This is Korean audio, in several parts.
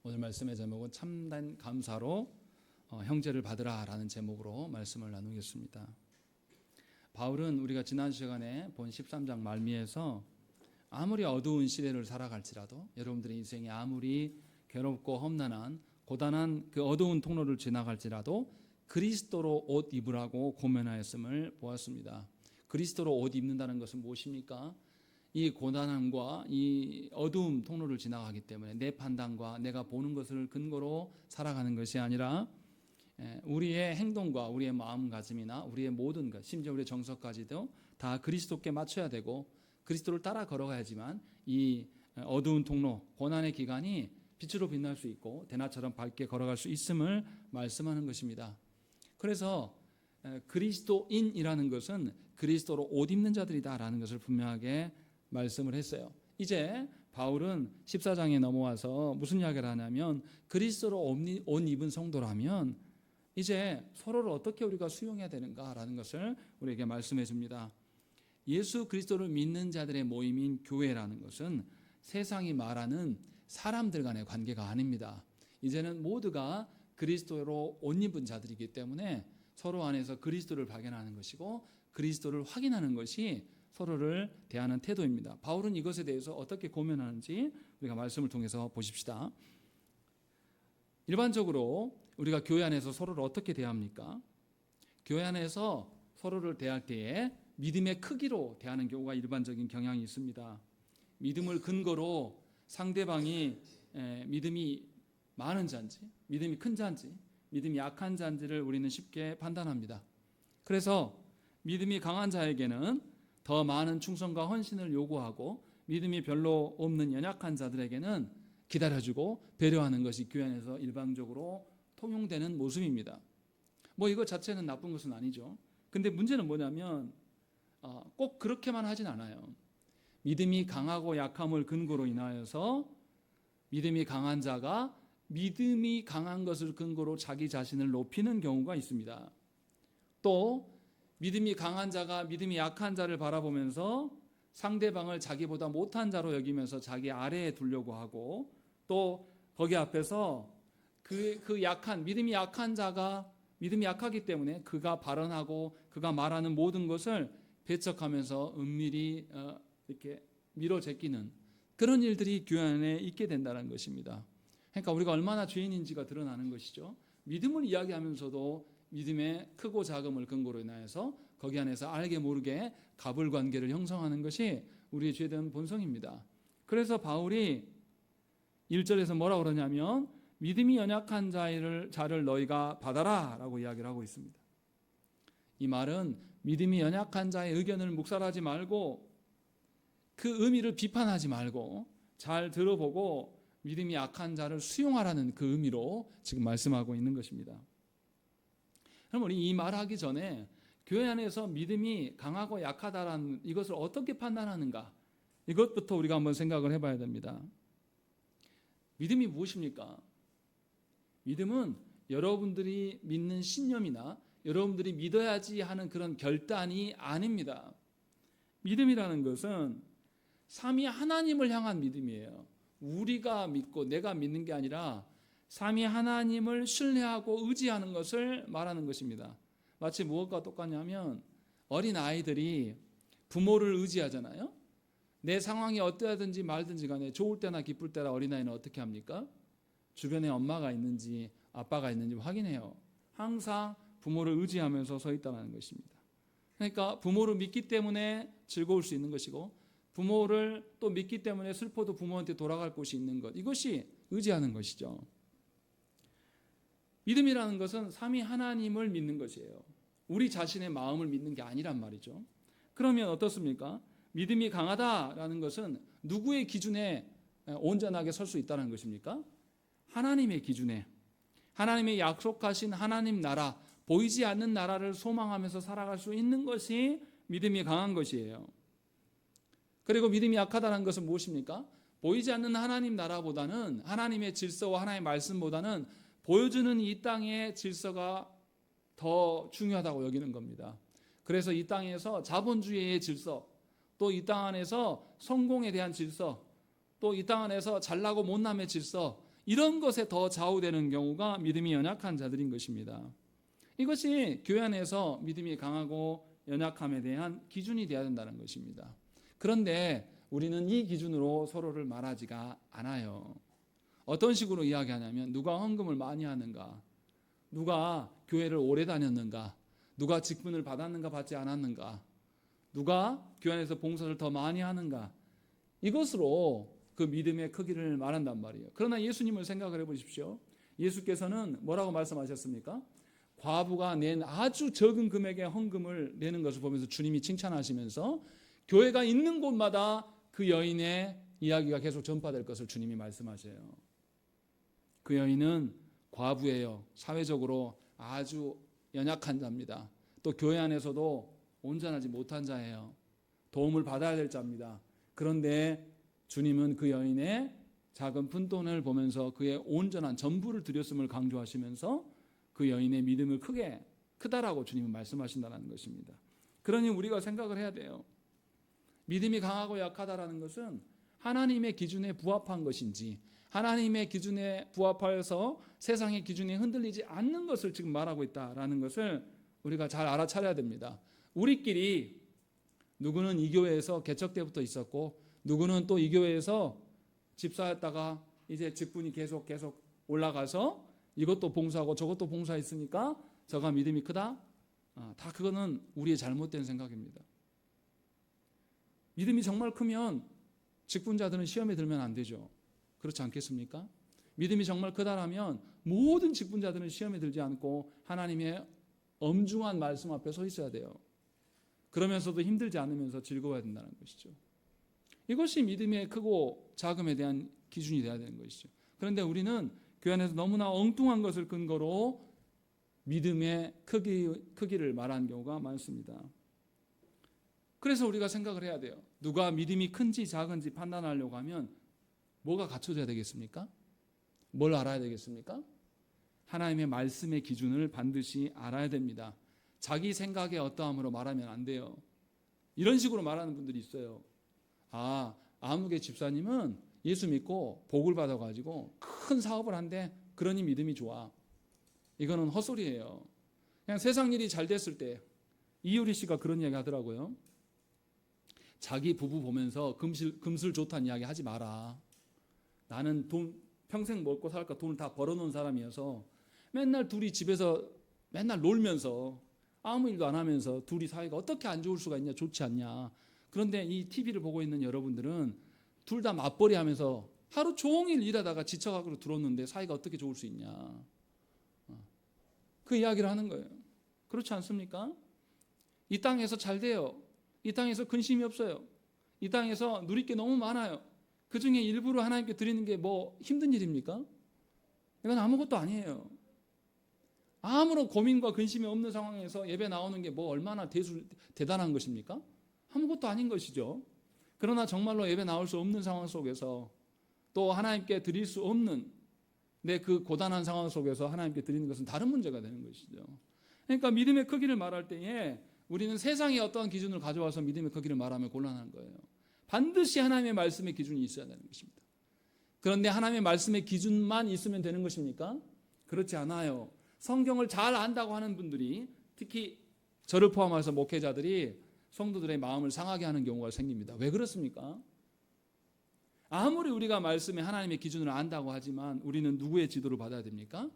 오늘 말씀의 제목은 참된 감사로 형제를 받으라라는 제목으로 말씀을 나누겠습니다. 바울은 우리가 지난 시간에 본 13장 말미에서 아무리 어두운 시대를 살아갈지라도, 여러분들의 인생이 아무리 괴롭고 험난한 고단한 그 어두운 통로를 지나갈지라도 그리스도로 옷 입으라고 고면하였음을 보았습니다. 그리스도로 옷 입는다는 것은 무엇입니까? 이 고단함과 이 어두움 통로를 지나가기 때문에 내 판단과 내가 보는 것을 근거로 살아가는 것이 아니라 우리의 행동과 우리의 마음가짐이나 우리의 모든 것, 심지어 우리의 정서까지도 다 그리스도께 맞춰야 되고 그리스도를 따라 걸어가야지만 이 어두운 통로, 고난의 기간이 빛으로 빛날 수 있고 대낮처럼 밝게 걸어갈 수 있음을 말씀하는 것입니다. 그래서 그리스도인이라는 것은 그리스도로 옷 입는 자들이다라는 것을 분명하게 말씀을 했어요. 이제 바울은 14장에 넘어와서 무슨 이야기를 하냐면, 그리스도로 옷 입은 성도라면 이제 서로를 어떻게 우리가 수용해야 되는가라는 것을 우리에게 말씀해 줍니다. 예수 그리스도를 믿는 자들의 모임인 교회라는 것은 세상이 말하는 사람들 간의 관계가 아닙니다. 이제는 모두가 그리스도로 옷 입은 자들이기 때문에 서로 안에서 그리스도를 발견하는 것이고 그리스도를 확인하는 것이 서로를 대하는 태도입니다. 바울은 이것에 대해서 어떻게 고면하는지 우리가 말씀을 통해서 보십시다. 일반적으로 우리가 교회 안에서 서로를 어떻게 대합니까? 교회 안에서 서로를 대할 때에 믿음의 크기로 대하는 경우가 일반적인 경향이 있습니다. 믿음을 근거로 상대방이 믿음이 많은 자인지, 믿음이 큰 자인지, 믿음이 약한 자인지를 우리는 쉽게 판단합니다. 그래서 믿음이 강한 자에게는 더 많은 충성과 헌신을 요구하고, 믿음이 별로 없는 연약한 자들에게는 기다려주고 배려하는 것이 교회 안에서 일반적으로 통용되는 모습입니다. 이것 자체는 나쁜 것은 아니죠. 근데 문제는 뭐냐면 꼭 그렇게만 하진 않아요. 믿음이 강하고 약함을 근거로 인하여서 믿음이 강한 자가 믿음이 강한 것을 근거로 자기 자신을 높이는 경우가 있습니다. 또 믿음이 강한 자가 믿음이 약한 자를 바라보면서 상대방을 자기보다 못한 자로 여기면서 자기 아래에 두려고 하고, 또 거기 앞에서 그 약한, 믿음이 약한 자가 믿음이 약하기 때문에 그가 발언하고 그가 말하는 모든 것을 배척하면서 은밀히 이렇게 밀어 제끼는 그런 일들이 교회 안에 있게 된다는 것입니다. 그러니까 우리가 얼마나 죄인인지가 드러나는 것이죠. 믿음을 이야기하면서도 믿음의 크고 작음을 근거로 인하여서 거기 안에서 알게 모르게 갑을관계를 형성하는 것이 우리의 죄된 본성입니다. 그래서 바울이 1절에서 뭐라고 그러냐면, 믿음이 연약한 자를 너희가 받아라 라고 이야기를 하고 있습니다. 이 말은 믿음이 연약한 자의 의견을 묵살하지 말고 그 의미를 비판하지 말고 잘 들어보고 믿음이 약한 자를 수용하라는 그 의미로 지금 말씀하고 있는 것입니다. 그럼 우리 이 말하기 전에 교회 안에서 믿음이 강하고 약하다라는 이것을 어떻게 판단하는가, 이것부터 우리가 한번 생각을 해봐야 됩니다. 믿음이 무엇입니까? 믿음은 여러분들이 믿는 신념이나 여러분들이 믿어야지 하는 그런 결단이 아닙니다. 믿음이라는 것은 삼위 하나님을 향한 믿음이에요. 우리가 믿고 내가 믿는 게 아니라 삼위 하나님을 신뢰하고 의지하는 것을 말하는 것입니다. 마치 무엇과 똑같냐면, 어린 아이들이 부모를 의지하잖아요. 내 상황이 어떠하든지 말든지 간에 좋을 때나 기쁠 때나 어린아이는 어떻게 합니까? 주변에 엄마가 있는지 아빠가 있는지 확인해요. 항상 부모를 의지하면서 서 있다는 것입니다. 그러니까 부모를 믿기 때문에 즐거울 수 있는 것이고, 부모를 또 믿기 때문에 슬퍼도 부모한테 돌아갈 곳이 있는 것, 이것이 의지하는 것이죠. 믿음이라는 것은 삼위 하나님을 믿는 것이에요. 우리 자신의 마음을 믿는 게 아니란 말이죠. 그러면 어떻습니까? 믿음이 강하다라는 것은 누구의 기준에 온전하게 설 수 있다는 것입니까? 하나님의 기준에, 하나님의 약속하신 하나님 나라, 보이지 않는 나라를 소망하면서 살아갈 수 있는 것이 믿음이 강한 것이에요. 그리고 믿음이 약하다는 것은 무엇입니까? 보이지 않는 하나님 나라보다는, 하나님의 질서와 하나님의 말씀보다는 보여주는 이 땅의 질서가 더 중요하다고 여기는 겁니다. 그래서 이 땅에서 자본주의의 질서, 또 이 땅 안에서 성공에 대한 질서, 또 이 땅 안에서 잘나고 못남의 질서, 이런 것에 더 좌우되는 경우가 믿음이 연약한 자들인 것입니다. 이것이 교회 안에서 믿음이 강하고 연약함에 대한 기준이 되어야 된다는 것입니다. 그런데 우리는 이 기준으로 서로를 말하지가 않아요. 어떤 식으로 이야기하냐면 누가 헌금을 많이 하는가, 누가 교회를 오래 다녔는가, 누가 직분을 받았는가 받지 않았는가, 누가 교회 안에서 봉사를 더 많이 하는가, 이것으로 그 믿음의 크기를 말한단 말이에요. 그러나 예수님을 생각을 해보십시오. 예수께서는 뭐라고 말씀하셨습니까? 과부가 낸 아주 적은 금액의 헌금을 내는 것을 보면서 주님이 칭찬하시면서 교회가 있는 곳마다 그 여인의 이야기가 계속 전파될 것을 주님이 말씀하셔요. 그 여인은 과부예요. 사회적으로 아주 연약한 자입니다. 또 교회 안에서도 온전하지 못한 자예요. 도움을 받아야 될 자입니다. 그런데 주님은 그 여인의 작은 푼돈을 보면서 그의 온전한 전부를 드렸음을 강조하시면서 그 여인의 믿음을 크다라고 주님은 말씀하신다는 것입니다. 그러니 우리가 생각을 해야 돼요. 믿음이 강하고 약하다라는 것은 하나님의 기준에 부합한 것인지, 하나님의 기준에 부합하여서 세상의 기준에 흔들리지 않는 것을 지금 말하고 있다라는 것을 우리가 잘 알아차려야 됩니다. 우리끼리 누구는 이 교회에서 개척 때부터 있었고 누구는 또 이 교회에서 집사였다가 이제 직분이 계속 올라가서 이것도 봉사하고 저것도 봉사했으니까 저가 믿음이 크다? 다 그거는 우리의 잘못된 생각입니다. 믿음이 정말 크면 직분자들은 시험에 들면 안 되죠. 그렇지 않겠습니까? 믿음이 정말 크다라면 모든 직분자들은 시험에 들지 않고 하나님의 엄중한 말씀 앞에 서 있어야 돼요. 그러면서도 힘들지 않으면서 즐거워야 된다는 것이죠. 이것이 믿음의 크고 작음에 대한 기준이 되어야 되는 것이죠. 그런데 우리는 교회 안에서 너무나 엉뚱한 것을 근거로 믿음의 크기를 말하는 경우가 많습니다. 그래서 우리가 생각을 해야 돼요. 누가 믿음이 큰지 작은지 판단하려고 하면 뭐가 갖춰져야 되겠습니까? 뭘 알아야 되겠습니까? 하나님의 말씀의 기준을 반드시 알아야 됩니다. 자기 생각에 어떠함으로 말하면 안 돼요. 이런 식으로 말하는 분들이 있어요. 아무개 집사님은 예수 믿고 복을 받아가지고 큰 사업을 한대. 그러니 믿음이 좋아. 이거는 헛소리예요. 그냥 세상 일이 잘 됐을 때 이효리 씨가 그런 이야기 하더라고요. 자기 부부 보면서 금슬 좋다는 이야기 하지 마라. 나는 돈 평생 먹고 살까 돈을 다 벌어놓은 사람이어서 맨날 둘이 집에서 맨날 놀면서 아무 일도 안 하면서 둘이 사이가 어떻게 안 좋을 수가 있냐, 좋지 않냐. 그런데 이 TV를 보고 있는 여러분들은 둘 다 맞벌이 하면서 하루 종일 일하다가 지쳐가지고 들어오는데 사이가 어떻게 좋을 수 있냐. 그 이야기를 하는 거예요. 그렇지 않습니까? 이 땅에서 잘 돼요. 이 땅에서 근심이 없어요. 이 땅에서 누릴 게 너무 많아요. 그 중에 일부러 하나님께 드리는 게 뭐 힘든 일입니까? 이건 아무것도 아니에요. 아무런 고민과 근심이 없는 상황에서 예배 나오는 게 뭐 얼마나 대단한 것입니까? 아무것도 아닌 것이죠. 그러나 정말로 예배 나올 수 없는 상황 속에서 또 하나님께 드릴 수 없는 내 그 고단한 상황 속에서 하나님께 드리는 것은 다른 문제가 되는 것이죠. 그러니까 믿음의 크기를 말할 때에 우리는 세상의 어떠한 기준을 가져와서 믿음의 크기를 말하면 곤란한 거예요. 반드시 하나님의 말씀의 기준이 있어야 되는 것입니다. 그런데 하나님의 말씀의 기준만 있으면 되는 것입니까? 그렇지 않아요. 성경을 잘 안다고 하는 분들이, 특히 저를 포함해서 목회자들이 성도들의 마음을 상하게 하는 경우가 생깁니다. 왜 그렇습니까? 아무리 우리가 말씀에 하나님의 기준을 안다고 하지만 우리는 누구의 지도를 받아야 됩니까?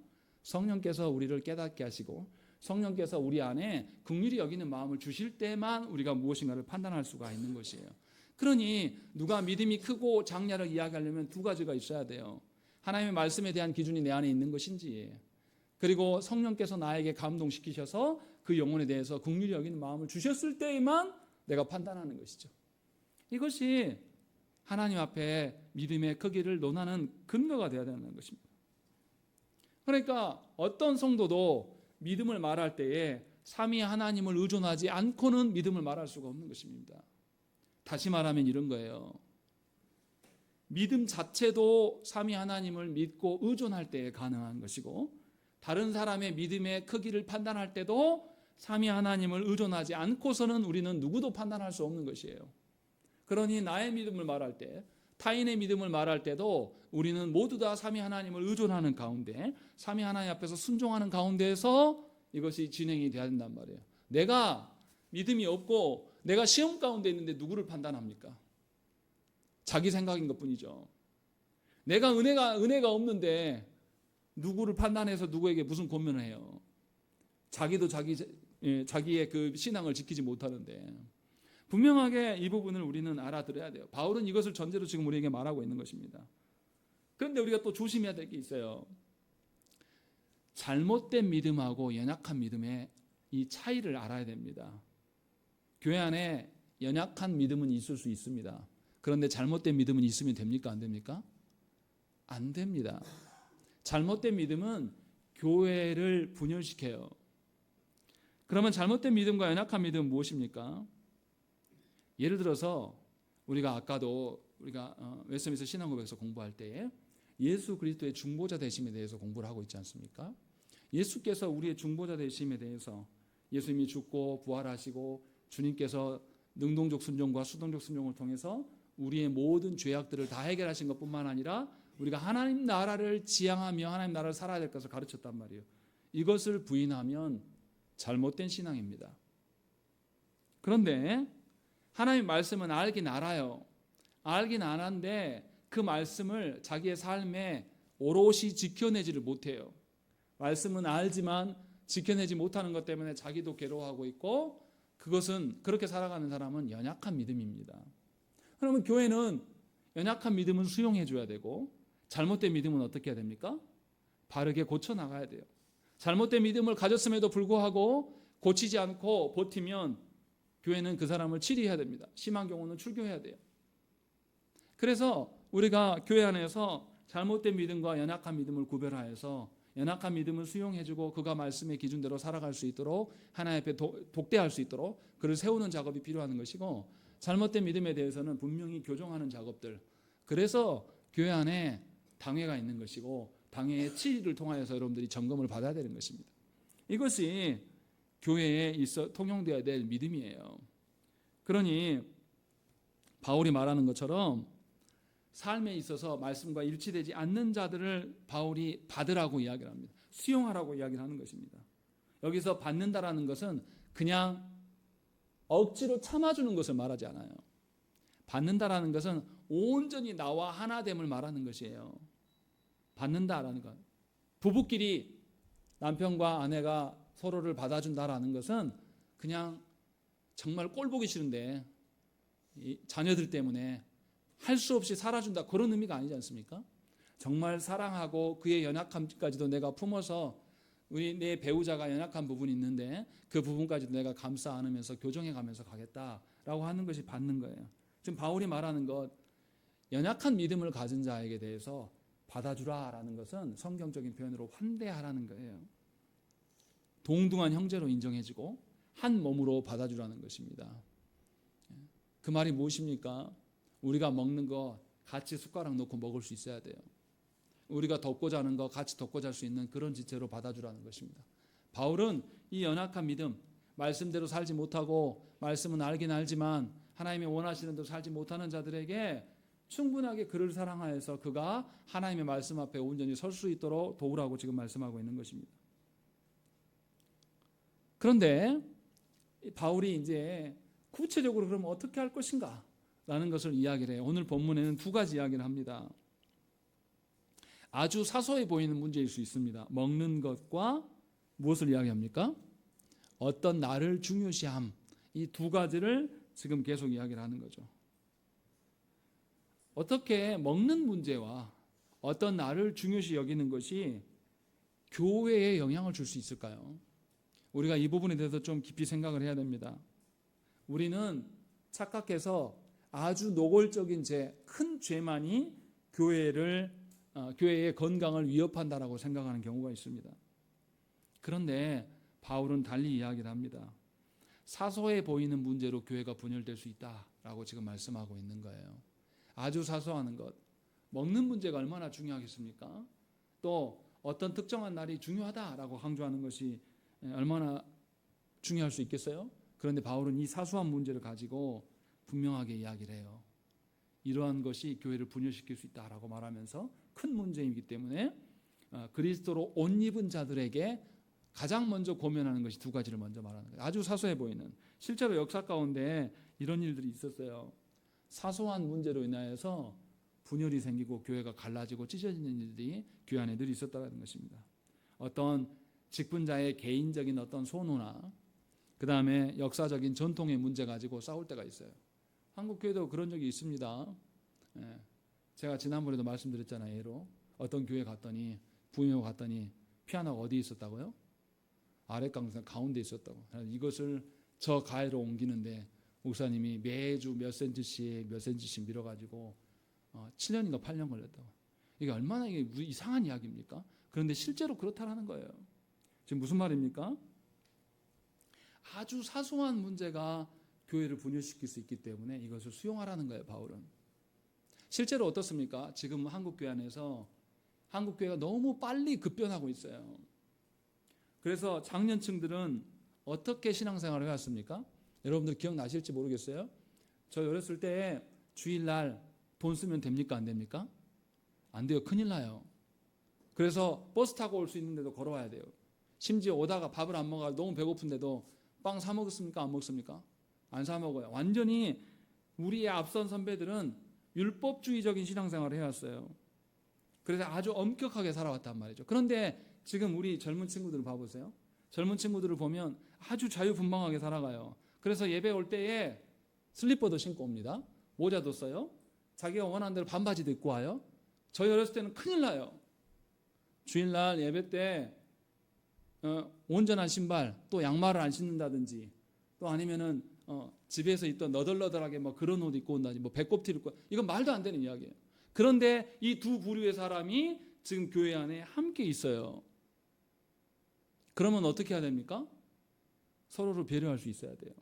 성령께서 우리를 깨닫게 하시고 성령께서 우리 안에 긍휼히 여기는 마음을 주실 때만 우리가 무엇인가를 판단할 수가 있는 것이에요. 그러니 누가 믿음이 크고 작냐를 이야기하려면 두 가지가 있어야 돼요. 하나님의 말씀에 대한 기준이 내 안에 있는 것인지, 그리고 성령께서 나에게 감동시키셔서 그 영혼에 대해서 긍휼히 여기는 마음을 주셨을 때에만 내가 판단하는 것이죠. 이것이 하나님 앞에 믿음의 크기를 논하는 근거가 되어야 되는 것입니다. 그러니까 어떤 성도도 믿음을 말할 때에 삼위 하나님을 의존하지 않고는 믿음을 말할 수가 없는 것입니다. 다시 말하면 이런 거예요. 믿음 자체도 삼위 하나님을 믿고 의존할 때에 가능한 것이고, 다른 사람의 믿음의 크기를 판단할 때도 삼위 하나님을 의존하지 않고서는 우리는 누구도 판단할 수 없는 것이에요. 그러니 나의 믿음을 말할 때 타인의 믿음을 말할 때도 우리는 모두 다 삼위 하나님을 의존하는 가운데, 삼위 하나님 앞에서 순종하는 가운데에서 이것이 진행이 돼야 된단 말이에요. 내가 믿음이 없고 내가 시험 가운데 있는데 누구를 판단합니까? 자기 생각인 것뿐이죠. 내가 은혜가 없는데 누구를 판단해서 누구에게 무슨 고민을 해요? 자기도 자기의 그 신앙을 지키지 못하는데. 분명하게 이 부분을 우리는 알아들어야 돼요. 바울은 이것을 전제로 지금 우리에게 말하고 있는 것입니다. 그런데 우리가 또 조심해야 될 게 있어요. 잘못된 믿음하고 연약한 믿음의 이 차이를 알아야 됩니다. 교회 안에 연약한 믿음은 있을 수 있습니다. 그런데 잘못된 믿음은 있으면 됩니까? 안 됩니까? 안 됩니다. 잘못된 믿음은 교회를 분열시켜요. 그러면 잘못된 믿음과 연약한 믿음은 무엇입니까? 예를 들어서 우리가 아까도 우리가 웨스트민스터 신앙고백에서 공부할 때에 예수 그리스도의 중보자 되심에 대해서 공부를 하고 있지 않습니까? 예수께서 우리의 중보자 되심에 대해서 예수님이 죽고 부활하시고 주님께서 능동적 순종과 수동적 순종을 통해서 우리의 모든 죄악들을 다 해결하신 것뿐만 아니라 우리가 하나님 나라를 지향하며 하나님 나라를 살아야 될 것을 가르쳤단 말이에요. 이것을 부인하면 잘못된 신앙입니다. 그런데 하나님 말씀은 알긴 알아요. 알긴 아는데 그 말씀을 자기의 삶에 오롯이 지켜내지를 못해요. 말씀은 알지만 지켜내지 못하는 것 때문에 자기도 괴로워하고 있고, 그것은 그렇게 살아가는 사람은 연약한 믿음입니다. 그러면 교회는 연약한 믿음은 수용해 줘야 되고, 잘못된 믿음은 어떻게 해야 됩니까? 바르게 고쳐 나가야 돼요. 잘못된 믿음을 가졌음에도 불구하고 고치지 않고 버티면 교회는 그 사람을 치리해야 됩니다. 심한 경우는 출교해야 돼요. 그래서 우리가 교회 안에서 잘못된 믿음과 연약한 믿음을 구별하여서 연약한 믿음을 수용해주고 그가 말씀의 기준대로 살아갈 수 있도록 하나님 앞에 독대할 수 있도록 그를 세우는 작업이 필요한 것이고, 잘못된 믿음에 대해서는 분명히 교정하는 작업들, 그래서 교회 안에 당회가 있는 것이고 당회의 치리를 통하여서 여러분들이 점검을 받아야 되는 것입니다. 이것이 교회에 있어 통용되어야 될 믿음이에요. 그러니 바울이 말하는 것처럼 삶에 있어서 말씀과 일치되지 않는 자들을 바울이 받으라고 이야기를 합니다. 수용하라고 이야기를 하는 것입니다. 여기서 받는다라는 것은 그냥 억지로 참아주는 것을 말하지 않아요. 받는다라는 것은 온전히 나와 하나됨을 말하는 것이에요. 받는다라는 것. 부부끼리 남편과 아내가 서로를 받아준다라는 것은 그냥 정말 꼴 보기 싫은데 자녀들 때문에 할 수 없이 살아준다, 그런 의미가 아니지 않습니까? 정말 사랑하고 그의 연약함까지도 내가 품어서 내 배우자가 연약한 부분이 있는데 그 부분까지도 내가 감싸 안으면서 교정해 가면서 가겠다라고 하는 것이 받는 거예요. 지금 바울이 말하는 것, 연약한 믿음을 가진 자에게 대해서 받아주라라는 것은 성경적인 표현으로 환대하라는 거예요. 동등한 형제로 인정해주고 한 몸으로 받아주라는 것입니다. 그 말이 무엇입니까? 우리가 먹는 거 같이 숟가락 놓고 먹을 수 있어야 돼요. 우리가 덮고 자는 거 같이 덮고 잘 수 있는 그런 지체로 받아주라는 것입니다. 바울은 이 연약한 믿음, 말씀대로 살지 못하고 말씀은 알긴 알지만 하나님의 원하시는 대로 살지 못하는 자들에게 충분하게 그를 사랑하여서 그가 하나님의 말씀 앞에 온전히 설 수 있도록 도우라고 지금 말씀하고 있는 것입니다. 그런데 바울이 이제 구체적으로 그러면 어떻게 할 것인가 라는 것을 이야기를 해요. 오늘 본문에는 두 가지 이야기를 합니다. 아주 사소해 보이는 문제일 수 있습니다. 먹는 것과 무엇을 이야기합니까? 어떤 나를 중요시함. 이 두 가지를 지금 계속 이야기를 하는 거죠. 어떻게 먹는 문제와 어떤 나를 중요시 여기는 것이 교회에 영향을 줄 수 있을까요? 우리가 이 부분에 대해서 좀 깊이 생각을 해야 됩니다. 우리는 착각해서 아주 노골적인 큰 죄만이 교회의 건강을 위협한다라고 생각하는 경우가 있습니다. 그런데 바울은 달리 이야기를 합니다. 사소해 보이는 문제로 교회가 분열될 수 있다라고 지금 말씀하고 있는 거예요. 아주 사소한 것, 먹는 문제가 얼마나 중요하겠습니까? 또 어떤 특정한 날이 중요하다라고 강조하는 것이 얼마나 중요할 수 있겠어요? 그런데 바울은 이 사소한 문제를 가지고 분명하게 이야기를 해요. 이러한 것이 교회를 분열시킬 수 있다라고 말하면서 큰 문제이기 때문에 그리스도로 옷 입은 자들에게 가장 먼저 고면하는 것이 두 가지를 먼저 말하는 거예요. 아주 사소해 보이는, 실제로 역사 가운데 이런 일들이 있었어요. 사소한 문제로 인하여서 분열이 생기고 교회가 갈라지고 찢어지는 일들이 교회 안에 늘 있었다는 것입니다. 어떤 직분자의 개인적인 어떤 소노나 그 다음에 역사적인 전통의 문제 가지고 싸울 때가 있어요. 한국 교회도 그런 적이 있습니다. 제가 지난번에도 말씀드렸잖아요. 예로 어떤 교회 갔더니 부임하고 갔더니 피아노가 어디 있었다고요? 아랫강상 가운데 있었다고. 이것을 저 가해로 옮기는데 목사님이 매주 몇 센치씩 밀어가지고 7년인가 8년 걸렸다고. 이게 얼마나 이상한 이야기입니까? 그런데 실제로 그렇다라는 거예요. 지금 무슨 말입니까? 아주 사소한 문제가 교회를 분열시킬 수 있기 때문에 이것을 수용하라는 거예요, 바울은. 실제로 어떻습니까? 지금 한국 교회 안에서 한국 교회가 너무 빨리 급변하고 있어요. 그래서 장년층들은 어떻게 신앙생활을 해왔습니까? 여러분들 기억나실지 모르겠어요. 저 어렸을 때 주일날 돈 쓰면 됩니까? 안 됩니까? 안 돼요. 큰일 나요. 그래서 버스 타고 올 수 있는데도 걸어와야 돼요. 심지어 오다가 밥을 안 먹어 너무 배고픈데도 빵 사 먹었습니까? 안 먹습니까? 안 사 먹어요. 완전히 우리의 앞선 선배들은 율법주의적인 신앙생활을 해왔어요. 그래서 아주 엄격하게 살아왔단 말이죠. 그런데 지금 우리 젊은 친구들을 봐보세요. 젊은 친구들을 보면 아주 자유분방하게 살아가요. 그래서 예배 올 때에 슬리퍼도 신고 옵니다. 모자도 써요. 자기가 원하는 대로 반바지도 입고 와요. 저희 어렸을 때는 큰일 나요. 주일날 예배 때 온전한 신발, 또 양말을 안 신는다든지, 또 아니면은 집에서 있던 너덜너덜하게 뭐 그런 옷 입고 온다든지, 뭐 배꼽티를 입고, 이건 말도 안 되는 이야기예요. 그런데 이 두 부류의 사람이 지금 교회 안에 함께 있어요. 그러면 어떻게 해야 됩니까? 서로를 배려할 수 있어야 돼요.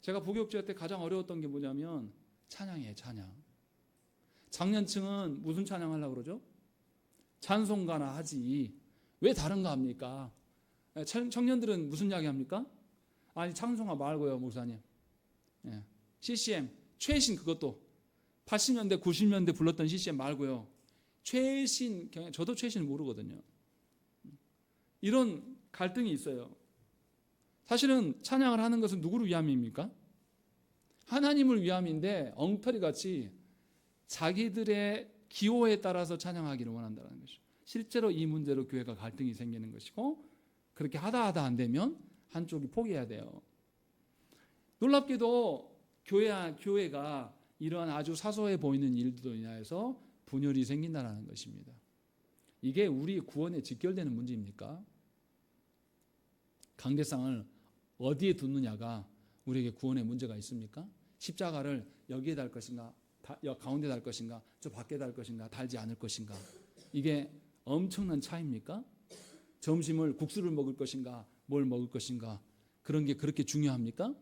제가 부교육제 때 가장 어려웠던 게 뭐냐면 찬양이에요, 찬양. 장년층은 무슨 찬양하려고 그러죠? 찬송가나 하지. 왜 다른가 합니까? 청년들은 무슨 이야기 합니까? 아니, 찬송가 말고요, 목사님. CCM, 최신 그것도 80년대, 90년대 불렀던 CCM 말고요. 최신, 저도 최신을 모르거든요. 이런 갈등이 있어요. 사실은 찬양을 하는 것은 누구를 위함입니까? 하나님을 위함인데 엉터리같이 자기들의 기호에 따라서 찬양하기를 원한다는 것이죠. 실제로 이 문제로 교회가 갈등이 생기는 것이고, 그렇게 하다 안 되면 한쪽이 포기해야 돼요. 놀랍게도 교회가 이러한 아주 사소해 보이는 일들로 인하여서 분열이 생긴다는 것입니다. 이게 우리 구원에 직결되는 문제입니까? 강대상을 어디에 두느냐가 우리에게 구원에 문제가 있습니까? 십자가를 여기에 달 것인가, 가운데 달 것인가, 저 밖에 달 것인가, 달지 않을 것인가. 이게 엄청난 차이입니까? 점심을 국수를 먹을 것인가, 뭘 먹을 것인가, 그런 게 그렇게 중요합니까?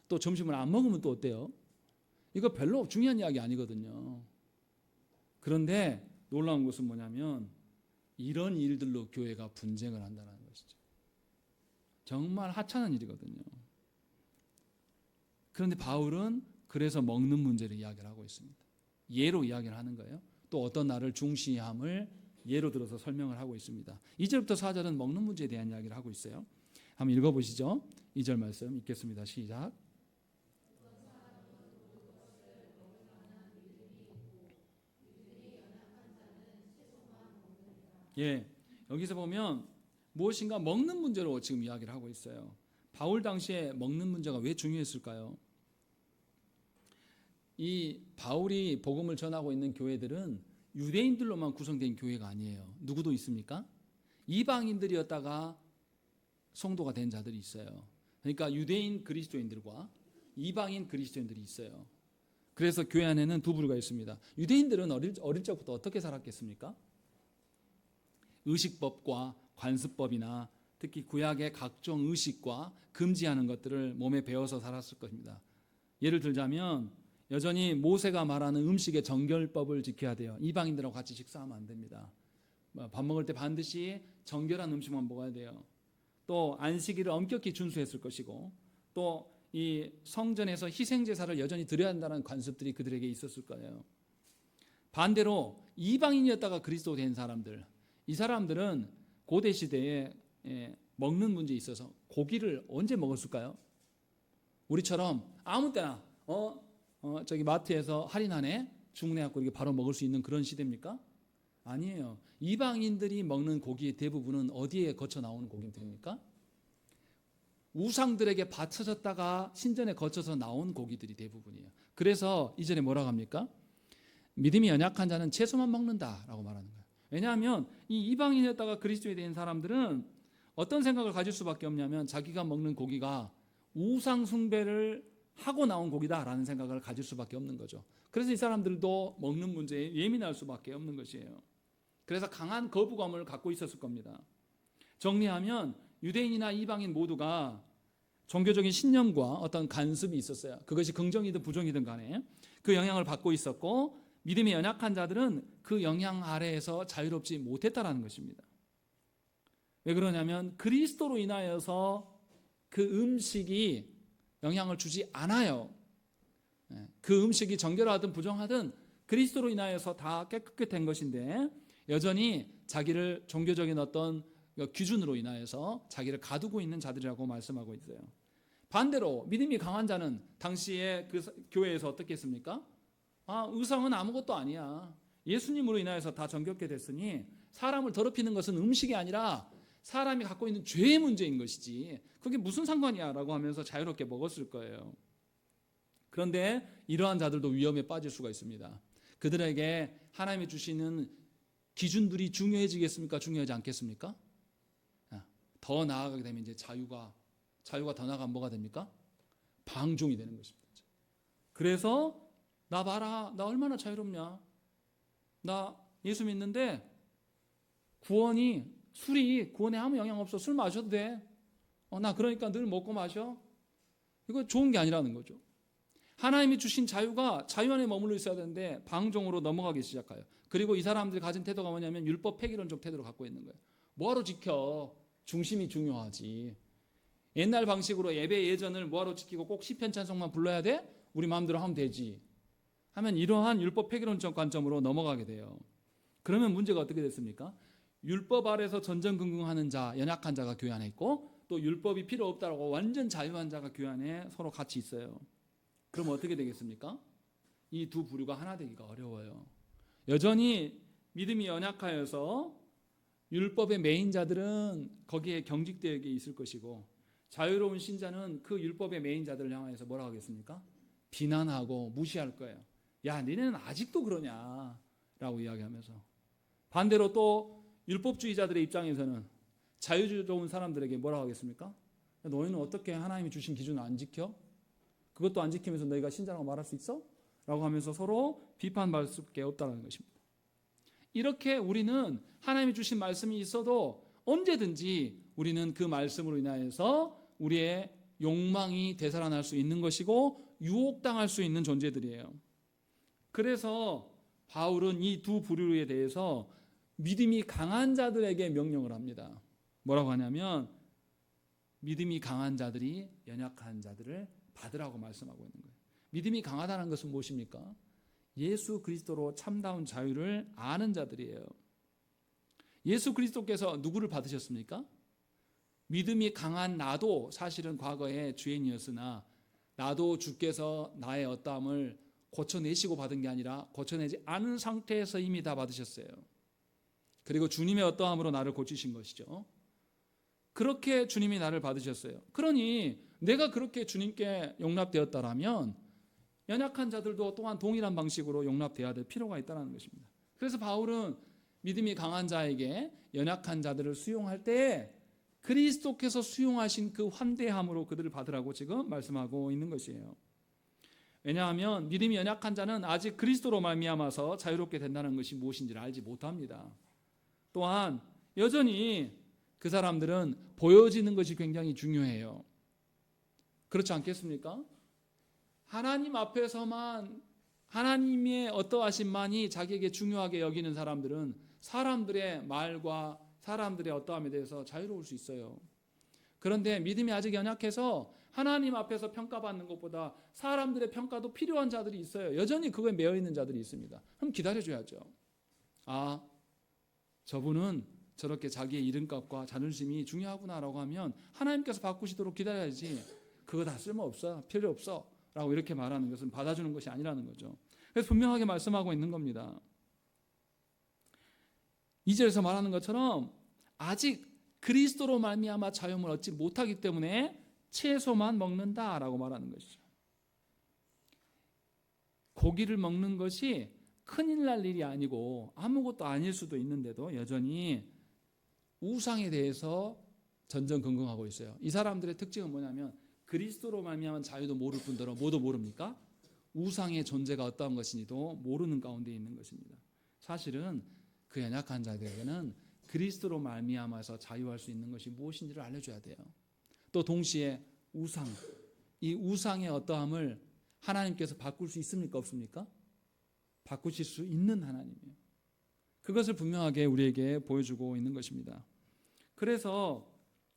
또 점심을 안 먹으면 또 어때요? 이거 별로 중요한 이야기 아니거든요. 그런데 놀라운 것은 뭐냐면 이런 일들로 교회가 분쟁을 한다는 것이죠. 정말 하찮은 일이거든요. 그런데 바울은 그래서 먹는 문제를 이야기를 하고 있습니다. 예로 이야기를 하는 거예요. 또 어떤 날을 중시함을 예로 들어서 설명을 하고 있습니다. 2절부터 4절은 먹는 문제에 대한 이야기를 하고 있어요. 한번 읽어보시죠. 2절 말씀 읽겠습니다. 시작. 예, 여기서 보면 무엇인가 먹는 문제로 지금 이야기를 하고 있어요. 바울 당시에 먹는 문제가 왜 중요했을까요? 이 바울이 복음을 전하고 있는 교회들은 유대인들로만 구성된 교회가 아니에요. 누구도 있습니까? 이방인들이었다가 성도가 된 자들이 있어요. 그러니까 유대인 그리스도인들과 이방인 그리스도인들이 있어요. 그래서 교회 안에는 두 부류가 있습니다. 유대인들은 어릴 적부터 어떻게 살았겠습니까? 의식법과 관습법이나 특히 구약의 각종 의식과 금지하는 것들을 몸에 배워서 살았을 것입니다. 예를 들자면 여전히 모세가 말하는 음식의 정결법을 지켜야 돼요. 이방인들하고 같이 식사하면 안 됩니다. 밥 먹을 때 반드시 정결한 음식만 먹어야 돼요. 또 안식일을 엄격히 준수했을 것이고, 또 이 성전에서 희생 제사를 여전히 드려야 한다는 관습들이 그들에게 있었을 거예요. 반대로 이방인이었다가 그리스도 된 사람들, 이 사람들은 고대 시대에 먹는 문제에 있어서 고기를 언제 먹었을까요? 우리처럼 아무 때나 저기 마트에서 할인하네 주문해갖고 이렇게 바로 먹을 수 있는 그런 시대입니까? 아니에요. 이방인들이 먹는 고기의 대부분은 어디에 거쳐 나오는 고기입니까? 우상들에게 바쳐졌다가 신전에 거쳐서 나온 고기들이 대부분이에요. 그래서 이전에 뭐라고 합니까? 믿음이 연약한 자는 채소만 먹는다라고 말하는 거예요. 왜냐하면 이 이방인이었다가 그리스도에 대한 사람들은 어떤 생각을 가질 수밖에 없냐면 자기가 먹는 고기가 우상 숭배를 하고 나온 고기다라는 생각을 가질 수밖에 없는 거죠. 그래서 이 사람들도 먹는 문제에 예민할 수밖에 없는 것이에요. 그래서 강한 거부감을 갖고 있었을 겁니다. 정리하면 유대인이나 이방인 모두가 종교적인 신념과 어떤 간섭이 있었어요. 그것이 긍정이든 부정이든 간에 그 영향을 받고 있었고, 믿음이 연약한 자들은 그 영향 아래에서 자유롭지 못했다라는 것입니다. 왜 그러냐면 그리스도로 인하여서 그 음식이 영향을 주지 않아요. 그 음식이 정결하든 부정하든 그리스도로 인하여서 다 깨끗게 된 것인데, 여전히 자기를 종교적인 어떤 기준으로 인하여서 자기를 가두고 있는 자들이라고 말씀하고 있어요. 반대로 믿음이 강한 자는 당시에 그 교회에서 어떻게 했습니까? 의상은 아무것도 아니야. 예수님으로 인하여서 다 정결케 됐으니 사람을 더럽히는 것은 음식이 아니라 사람이 갖고 있는 죄의 문제인 것이지 그게 무슨 상관이야 라고 하면서 자유롭게 먹었을 거예요. 그런데 이러한 자들도 위험에 빠질 수가 있습니다. 그들에게 하나님이 주시는 기준들이 중요해지겠습니까? 중요하지 않겠습니까? 더 나아가게 되면 이제 자유가 더 나아가면 뭐가 됩니까? 방종이 되는 것입니다. 그래서 나 봐라, 나 얼마나 자유롭냐? 나 예수 믿는데 술이 구원에 아무 영향 없어. 술 마셔도 돼. 나 그러니까 늘 먹고 마셔. 이거 좋은 게 아니라는 거죠. 하나님이 주신 자유가 자유 안에 머물러 있어야 되는데 방종으로 넘어가기 시작해요. 그리고 이 사람들이 가진 태도가 뭐냐면 율법 폐기론적 태도를 갖고 있는 거예요. 뭐하러 지켜? 중심이 중요하지. 옛날 방식으로 예배 예전을 뭐하러 지키고 꼭 시편 찬송만 불러야 돼? 우리 마음대로 하면 되지. 하면 이러한 율법 폐기론적 관점으로 넘어가게 돼요. 그러면 문제가 어떻게 됐습니까? 율법 아래서 전전긍긍하는 자, 연약한 자가 교회 안에 있고, 또 율법이 필요 없다고 완전 자유한 자가 교회 안에 서로 같이 있어요. 그럼 어떻게 되겠습니까? 이 두 부류가 하나 되기가 어려워요. 여전히 믿음이 연약하여서 율법의 메인 자들은 거기에 경직되어 있을 것이고, 자유로운 신자는 그 율법의 메인 자들을 향해서 뭐라고 하겠습니까? 비난하고 무시할 거예요. 야, 너네는 아직도 그러냐? 라고 이야기하면서. 반대로 또 율법주의자들의 입장에서는 자유로운 사람들에게 뭐라고 하겠습니까? 너희는 어떻게 하나님이 주신 기준을 안 지켜? 그것도 안 지키면서 너희가 신자라고 말할 수 있어? 라고 하면서 서로 비판받을 수밖에 없다는 것입니다. 이렇게 우리는 하나님이 주신 말씀이 있어도 언제든지 우리는 그 말씀으로 인하여서 우리의 욕망이 되살아날 수 있는 것이고 유혹당할 수 있는 존재들이에요. 그래서 바울은 이 두 부류에 대해서 믿음이 강한 자들에게 명령을 합니다. 뭐라고 하냐면 믿음이 강한 자들이 연약한 자들을 받으라고 말씀하고 있는 거예요. 믿음이 강하다는 것은 무엇입니까? 예수 그리스도로 참다운 자유를 아는 자들이에요. 예수 그리스도께서 누구를 받으셨습니까? 믿음이 강한 나도 사실은 과거에 죄인이었으나 나도 주께서 나의 어떠함을 고쳐내시고 받은 게 아니라 고쳐내지 않은 상태에서 이미 다 받으셨어요. 그리고 주님의 어떠함으로 나를 고치신 것이죠. 그렇게 주님이 나를 받으셨어요. 그러니 내가 그렇게 주님께 용납되었다라면 연약한 자들도 또한 동일한 방식으로 용납되어야 될 필요가 있다는 것입니다. 그래서 바울은 믿음이 강한 자에게 연약한 자들을 수용할 때 그리스도께서 수용하신 그 환대함으로 그들을 받으라고 지금 말씀하고 있는 것이에요. 왜냐하면 믿음이 연약한 자는 아직 그리스도로 말미암아서 자유롭게 된다는 것이 무엇인지를 알지 못합니다. 또한 여전히 그 사람들은 보여지는 것이 굉장히 중요해요. 그렇지 않겠습니까? 하나님 앞에서만 하나님의 어떠하심만이 자기에게 중요하게 여기는 사람들은 사람들의 말과 사람들의 어떠함에 대해서 자유로울 수 있어요. 그런데 믿음이 아직 연약해서 하나님 앞에서 평가받는 것보다 사람들의 평가도 필요한 자들이 있어요. 여전히 그거에 매여 있는 자들이 있습니다. 그럼 기다려줘야죠. 아, 저분은 저렇게 자기의 이름값과 자존심이 중요하구나라고 하면 하나님께서 바꾸시도록 기다려야지. 그거 다 쓸모없어, 필요 없어 라고 이렇게 말하는 것은 받아주는 것이 아니라는 거죠. 그래서 분명하게 말씀하고 있는 겁니다. 2절에서 말하는 것처럼 아직 그리스도로 말미암아 자유함을 얻지 못하기 때문에 채소만 먹는다라고 말하는 것이죠. 고기를 먹는 것이 큰일 날 일이 아니고 아무것도 아닐 수도 있는데도 여전히 우상에 대해서 전전긍긍하고 있어요. 이 사람들의 특징은 뭐냐면 그리스도로 말미암은 자유도 모를 뿐더러 뭐도 모릅니까? 우상의 존재가 어떠한 것인지도 모르는 가운데 있는 것입니다. 사실은 그 연약한 자들에게는 그리스도로 말미암아서 자유할 수 있는 것이 무엇인지를 알려줘야 돼요. 또 동시에 우상, 이 우상의 어떠함을 하나님께서 바꿀 수 있습니까? 없습니까? 바꾸실 수 있는 하나님이에요. 그것을 분명하게 우리에게 보여주고 있는 것입니다. 그래서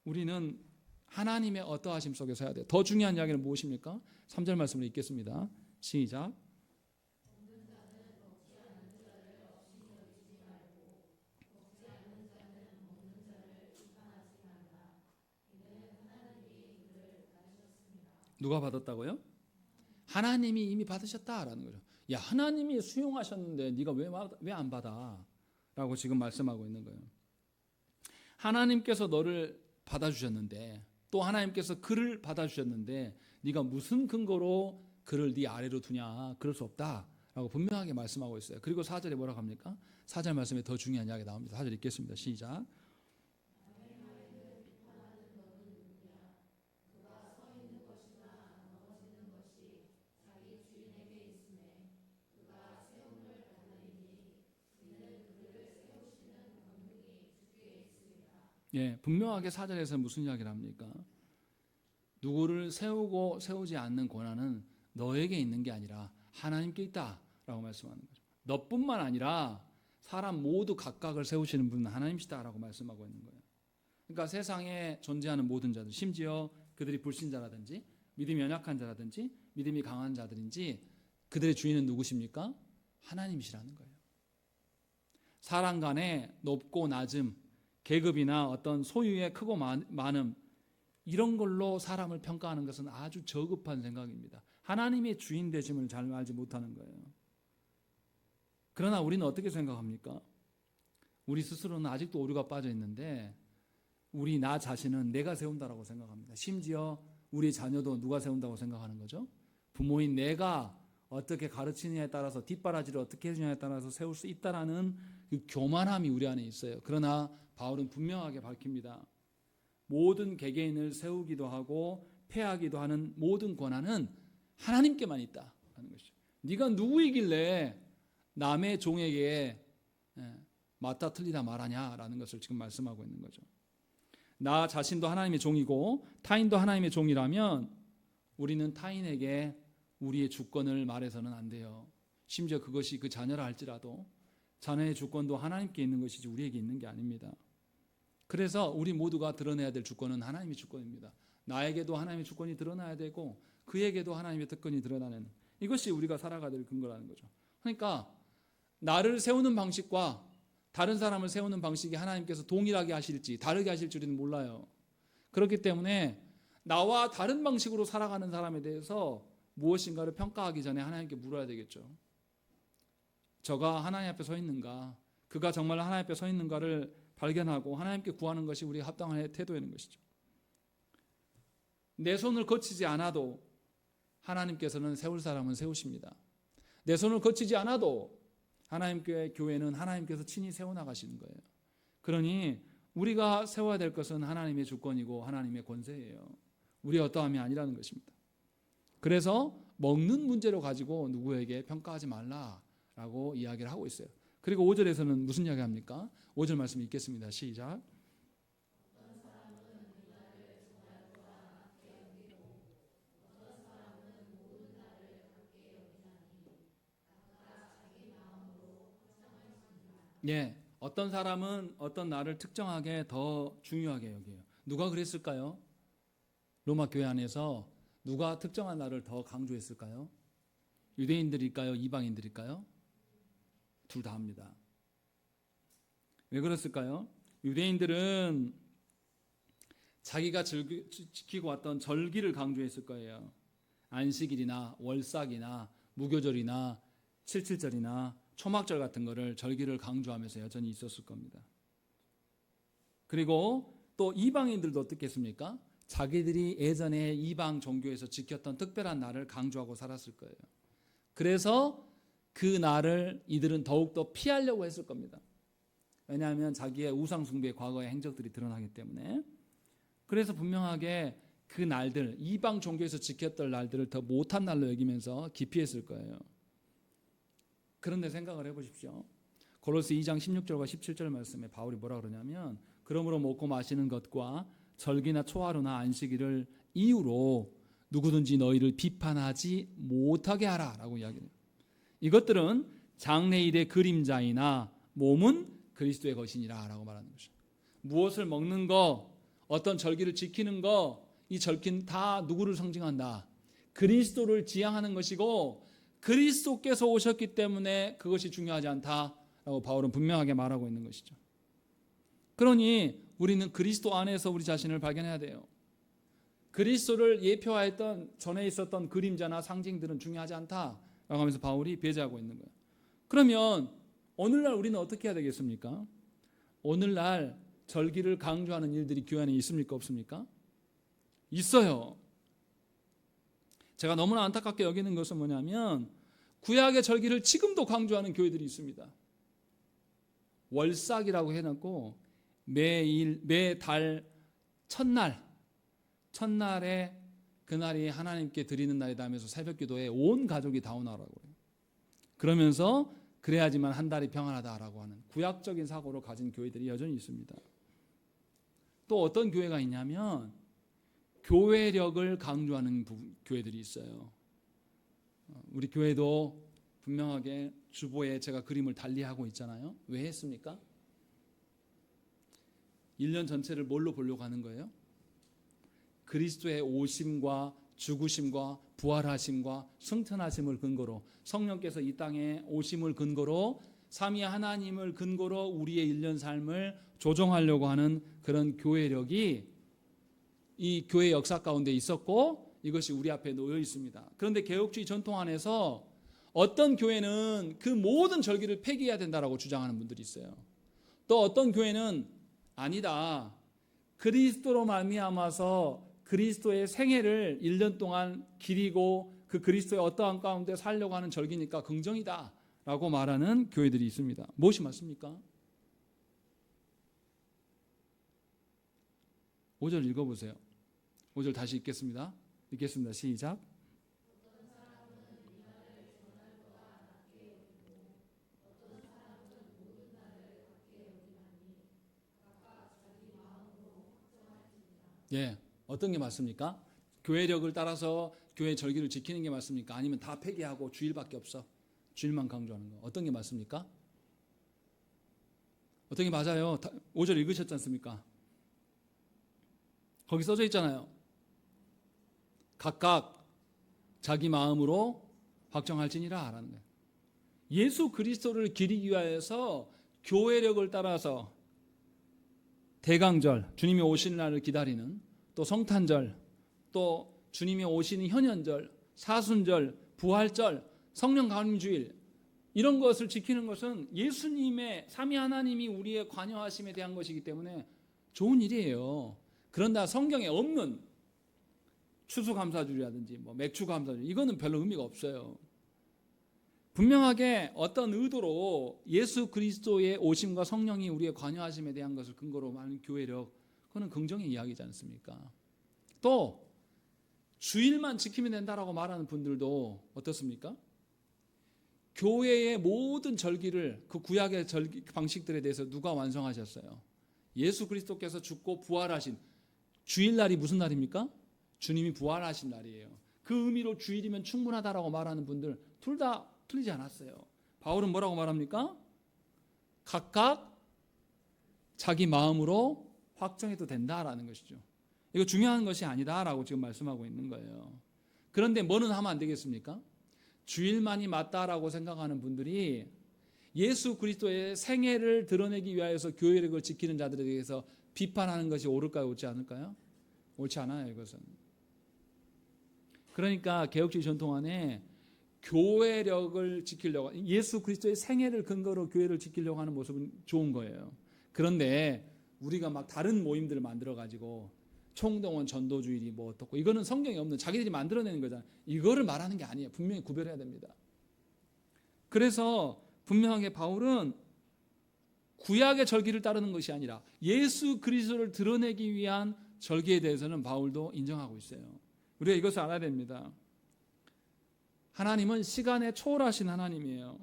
우리는 하나님의 어떠하심 속에서 해야 돼요. 더 중요한 이야기는 무엇입니까? 3절 말씀을 읽겠습니다. 시작. 누가 받았다고요? 하나님이 이미 받으셨다라는 거죠. 야, 하나님이 수용하셨는데 네가 왜 안 받아? 라고 지금 말씀하고 있는 거예요. 하나님께서 너를 받아주셨는데 또 하나님께서 그를 받아주셨는데 네가 무슨 근거로 그를 네 아래로 두냐? 그럴 수 없다라고 분명하게 말씀하고 있어요. 그리고 4절에 뭐라고 합니까? 4절 말씀에 더 중요한 이야기가 나옵니다. 4절 읽겠습니다. 시작. 예, 분명하게 4절에서 무슨 이야기를 합니까? 누구를 세우고 세우지 않는 권한은 너에게 있는 게 아니라 하나님께 있다라고 말씀하는 거죠. 너뿐만 아니라 사람 모두 각각을 세우시는 분은 하나님이시다라고 말씀하고 있는 거예요. 그러니까 세상에 존재하는 모든 자들, 심지어 그들이 불신자라든지 믿음이 연약한 자라든지 믿음이 강한 자들인지 그들의 주인은 누구십니까? 하나님이시라는 거예요. 사람 간의 높고 낮음, 계급이나 어떤 소유의 크고 많음 이런 걸로 사람을 평가하는 것은 아주 저급한 생각입니다. 하나님의 주인 되심을 잘 알지 못하는 거예요. 그러나 우리는 어떻게 생각합니까? 우리 스스로는 아직도 오류가 빠져 있는데 우리 나 자신은 내가 세운다라고 생각합니다. 심지어 우리 자녀도 누가 세운다고 생각하는 거죠? 부모인 내가 어떻게 가르치느냐에 따라서 뒷바라지를 어떻게 해주냐에 따라서 세울 수 있다라는 그 교만함이 우리 안에 있어요. 그러나 바울은 분명하게 밝힙니다. 모든 개개인을 세우기도 하고 폐하기도 하는 모든 권한은 하나님께만 있다라는 것이죠. 네가 누구이길래 남의 종에게 맞다 틀리다 말하냐라는 것을 지금 말씀하고 있는 거죠. 나 자신도 하나님의 종이고 타인도 하나님의 종이라면 우리는 타인에게 우리의 주권을 말해서는 안 돼요. 심지어 그것이 그 자녀라 할지라도 자녀의 주권도 하나님께 있는 것이지 우리에게 있는 게 아닙니다. 그래서 우리 모두가 드러내야 될 주권은 하나님의 주권입니다. 나에게도 하나님의 주권이 드러나야 되고 그에게도 하나님의 특권이 드러나는 이것이 우리가 살아가야 될 근거라는 거죠. 그러니까 나를 세우는 방식과 다른 사람을 세우는 방식이 하나님께서 동일하게 하실지 다르게 하실지 우리는 몰라요. 그렇기 때문에 나와 다른 방식으로 살아가는 사람에 대해서 무엇인가를 평가하기 전에 하나님께 물어야 되겠죠. 저가 하나님 앞에 서 있는가, 그가 정말 하나님 앞에 서 있는가를 발견하고 하나님께 구하는 것이 우리의 합당한 태도인 것이죠. 내 손을 거치지 않아도 하나님께서는 세울 사람은 세우십니다. 내 손을 거치지 않아도 하나님께 교회는 하나님께서 친히 세워나가시는 거예요. 그러니 우리가 세워야 될 것은 하나님의 주권이고 하나님의 권세예요. 우리의 어떠함이 아니라는 것입니다. 그래서 먹는 문제로 가지고 누구에게 평가하지 말라라고 이야기를 하고 있어요. 그리고 5절에서는 무슨 이야기 합니까? 5절 말씀 읽겠습니다. 시작. 예, 어떤 사람은 어떤 날을 특정하게 더 중요하게 여겨요. 누가 그랬을까요? 로마 교회 안에서 누가 특정한 날을 더 강조했을까요? 유대인들일까요? 이방인들일까요? 둘 다 합니다. 왜 그랬을까요? 유대인들은 자기가 지키고 왔던 절기를 강조했을 거예요. 안식일이나 월삭이나 무교절이나 칠칠절이나 초막절 같은 거를 절기를 강조하면서 여전히 있었을 겁니다. 그리고 또 이방인들도 어떻겠습니까? 자기들이 예전에 이방 종교에서 지켰던 특별한 날을 강조하고 살았을 거예요. 그래서 그 날을 이들은 더욱더 피하려고 했을 겁니다. 왜냐하면 자기의 우상숭배의 과거의 행적들이 드러나기 때문에. 그래서 분명하게 그 날들, 이방 종교에서 지켰던 날들을 더 못한 날로 여기면서 기피했을 거예요. 그런데 생각을 해보십시오. 고로스 2장 16절과 17절 말씀에 바울이 뭐라 그러냐면, 그러므로 먹고 마시는 것과 절기나 초하루나 안식일을 이유로 누구든지 너희를 비판하지 못하게 하라 라고 이야기해요. 이것들은 장래일의 그림자이나 몸은 그리스도의 것이니라 라고 말하는 것이죠. 무엇을 먹는 거, 어떤 절기를 지키는 거, 이 절기는 다 누구를 상징한다? 그리스도를 지향하는 것이고 그리스도께서 오셨기 때문에 그것이 중요하지 않다라고 바울은 분명하게 말하고 있는 것이죠. 그러니 우리는 그리스도 안에서 우리 자신을 발견해야 돼요. 그리스도를 예표하였던 전에 있었던 그림자나 상징들은 중요하지 않다라고 하면서 바울이 배제하고 있는 거예요. 그러면 오늘날 우리는 어떻게 해야 되겠습니까? 오늘날 절기를 강조하는 일들이 교회 안에 있습니까? 없습니까? 있어요. 제가 너무나 안타깝게 여기는 것은 뭐냐면 구약의 절기를 지금도 강조하는 교회들이 있습니다. 월삭이라고 해놓고 매달 첫날에 그날이 하나님께 드리는 날이다 하면서 새벽기도에 온 가족이 다 오나라고 해요. 그러면서 그래야지만 한 달이 평안하다라고 하는 구약적인 사고를 가진 교회들이 여전히 있습니다. 또 어떤 교회가 있냐면 교회력을 강조하는 교회들이 있어요. 우리 교회도 분명하게 주보에 제가 그림을 달리하고 있잖아요. 왜 했습니까? 1년 전체를 뭘로 보려고 하는 거예요? 그리스도의 오심과 죽으심과 부활하심과 승천하심을 근거로, 성령께서 이 땅에 오심을 근거로, 삼위 하나님을 근거로 우리의 1년 삶을 조정하려고 하는 그런 교회력이 이 교회 역사 가운데 있었고 이것이 우리 앞에 놓여 있습니다. 그런데 개혁주의 전통 안에서 어떤 교회는 그 모든 절기를 폐기해야 된다라고 주장하는 분들이 있어요. 또 어떤 교회는 아니다, 그리스도로 말미암아서 그리스도의 생애를 1년 동안 기리고 그 그리스도의 어떠한 가운데 살려고 하는 절기니까 긍정이다 라고 말하는 교회들이 있습니다. 무엇이 맞습니까? 5절 읽어보세요. 5절 다시 읽겠습니다. 시작. 예, 어떤 게 맞습니까? 교회력을 따라서 교회 절기를 지키는 게 맞습니까? 아니면 다 폐기하고 주일밖에 없어? 주일만 강조하는 거. 어떤 게 맞습니까? 어떤 게 맞아요? 5절 읽으셨지 않습니까? 거기 써져 있잖아요. 각각 자기 마음으로 확정할지니라 라는 거예요. 예수 그리스도를 기리기 위하여서 교회력을 따라서 대강절, 주님이 오시는 날을 기다리는, 또 성탄절, 또 주님이 오시는 현현절, 사순절, 부활절, 성령 강림주일, 이런 것을 지키는 것은 예수님의 삼위 하나님이 우리의 관여하심에 대한 것이기 때문에 좋은 일이에요. 그런다 성경에 없는 추수감사주일이라든지 맥주감사주일, 이거는 별로 의미가 없어요. 분명하게 어떤 의도로 예수 그리스도의 오심과 성령이 우리의 관여하심에 대한 것을 근거로 말하는 교회력, 그거는 긍정의 이야기지 않습니까? 또 주일만 지키면 된다라고 말하는 분들도 어떻습니까? 교회의 모든 절기를, 그 구약의 절기 방식들에 대해서 누가 완성하셨어요? 예수 그리스도께서 죽고 부활하신 주일날이 무슨 날입니까? 주님이 부활하신 날이에요. 그 의미로 주일이면 충분하다라고 말하는 분들 둘 다 틀리지 않았어요. 바울은 뭐라고 말합니까? 각각 자기 마음으로 확정해도 된다라는 것이죠. 이거 중요한 것이 아니다라고 지금 말씀하고 있는 거예요. 그런데 뭐는 하면 안 되겠습니까? 주일만이 맞다라고 생각하는 분들이 예수 그리스도의 생애를 드러내기 위하여서 교회력을 지키는 자들에 대해서 비판하는 것이 옳을까요? 옳지 않을까요? 옳지 않아요, 이것은. 그러니까 개혁주의 전통 안에 교회력을 지키려고, 예수 그리스도의 생애를 근거로 교회를 지키려고 하는 모습은 좋은 거예요. 그런데 우리가 막 다른 모임들을 만들어 가지고 총동원 전도주일이 뭐 어떻고, 이거는 성경에 없는 자기들이 만들어내는 거잖아요. 이거를 말하는 게 아니에요. 분명히 구별해야 됩니다. 그래서 분명하게 바울은 구약의 절기를 따르는 것이 아니라 예수 그리스도를 드러내기 위한 절기에 대해서는 바울도 인정하고 있어요. 우리가 이것을 알아야 됩니다. 하나님은 시간에 초월하신 하나님이에요.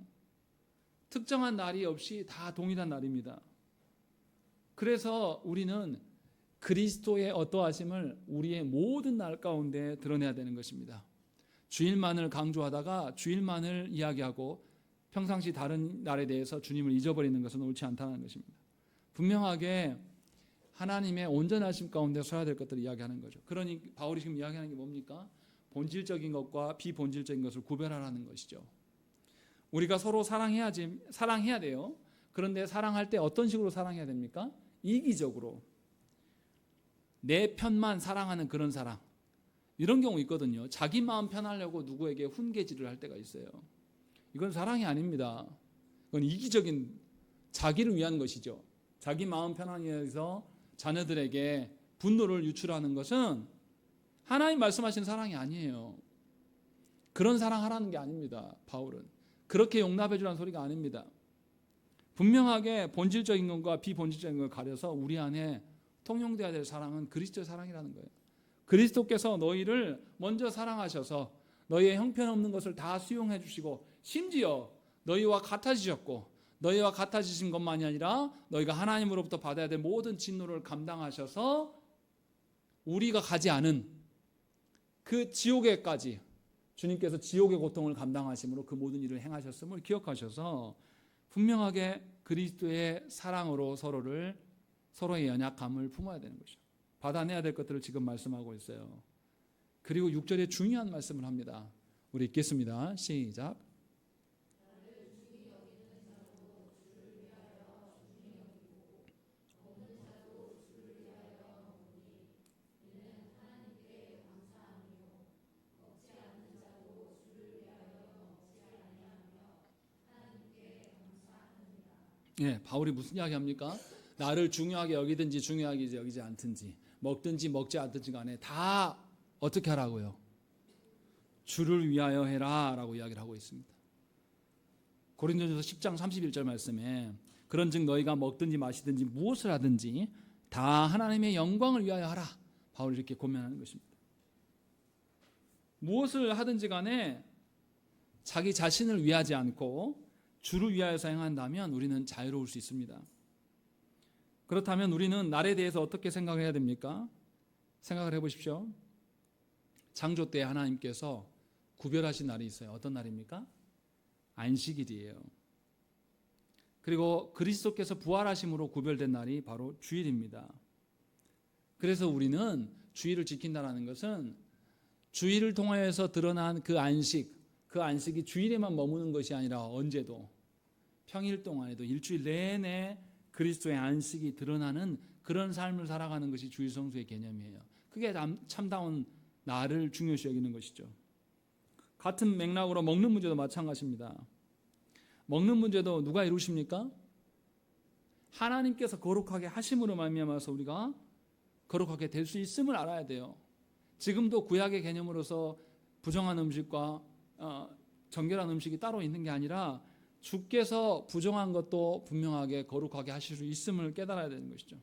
특정한 날이 없이 다 동일한 날입니다. 그래서 우리는 그리스도의 어떠하심을 우리의 모든 날 가운데 드러내야 되는 것입니다. 주일만을 강조하다가 주일만을 이야기하고 평상시 다른 날에 대해서 주님을 잊어버리는 것은 옳지 않다는 것입니다. 분명하게 하나님의 온전하심 가운데 서야 될 것들을 이야기하는 거죠. 그러니 바울이 지금 이야기하는 게 뭡니까? 본질적인 것과 비본질적인 것을 구별하라는 것이죠. 우리가 서로 사랑해야 돼요. 그런데 사랑할 때 어떤 식으로 사랑해야 됩니까? 이기적으로 내 편만 사랑하는 그런 사랑, 이런 경우 있거든요. 자기 마음 편하려고 누구에게 훈계질을 할 때가 있어요. 이건 사랑이 아닙니다. 이건 이기적인, 자기를 위한 것이죠. 자기 마음 편하기 위해서 자녀들에게 분노를 유출하는 것은 하나님 말씀하신 사랑이 아니에요. 그런 사랑하라는 게 아닙니다. 바울은 그렇게 용납해 주라는 소리가 아닙니다. 분명하게 본질적인 것과 비본질적인 걸 가려서 우리 안에 통용되어야 될 사랑은 그리스도의 사랑이라는 거예요. 그리스도께서 너희를 먼저 사랑하셔서 너희의 형편없는 것을 다 수용해 주시고, 심지어 너희와 같아지셨고, 너희와 같아지신 것만이 아니라 너희가 하나님으로부터 받아야 될 모든 진노를 감당하셔서 우리가 가지 않은 그 지옥에까지 주님께서 지옥의 고통을 감당하심으로 그 모든 일을 행하셨음을 기억하셔서 분명하게 그리스도의 사랑으로 서로의 연약함을 품어야 되는 것이죠. 받아내야 될 것들을 지금 말씀하고 있어요. 그리고 6절에 중요한 말씀을 합니다. 우리 읽겠습니다. 시작. 예, 바울이 무슨 이야기 합니까? 나를 중요하게 여기든지 중요하게 여기지 않든지, 먹든지 먹지 않든지 간에 다 어떻게 하라고요? 주를 위하여 해라 라고 이야기를 하고 있습니다. 고린도전서 10장 31절 말씀에 그런즉 너희가 먹든지 마시든지 무엇을 하든지 다 하나님의 영광을 위하여 하라, 바울이 이렇게 고면하는 것입니다. 무엇을 하든지 간에 자기 자신을 위하지 않고 주를 위하여서 행한다면 우리는 자유로울 수 있습니다. 그렇다면 우리는 날에 대해서 어떻게 생각해야 됩니까? 생각을 해보십시오. 창조 때 하나님께서 구별하신 날이 있어요. 어떤 날입니까? 안식일이에요. 그리고 그리스도께서 부활하심으로 구별된 날이 바로 주일입니다. 그래서 우리는 주일을 지킨다는 것은 주일을 통하여서 드러난 그 안식이 주일에만 머무는 것이 아니라 언제도 평일 동안에도 일주일 내내 그리스도의 안식이 드러나는 그런 삶을 살아가는 것이 주일 성수의 개념이에요. 그게 참다운 나를 중요시 여기는 것이죠. 같은 맥락으로 먹는 문제도 마찬가지입니다. 먹는 문제도 누가 이루십니까? 하나님께서 거룩하게 하심으로 말미암아서 우리가 거룩하게 될 수 있음을 알아야 돼요. 지금도 구약의 개념으로서 부정한 음식과 정결한 음식이 따로 있는 게 아니라 주께서 부정한 것도 분명하게 거룩하게 하실 수 있음을 깨달아야 되는 것이죠.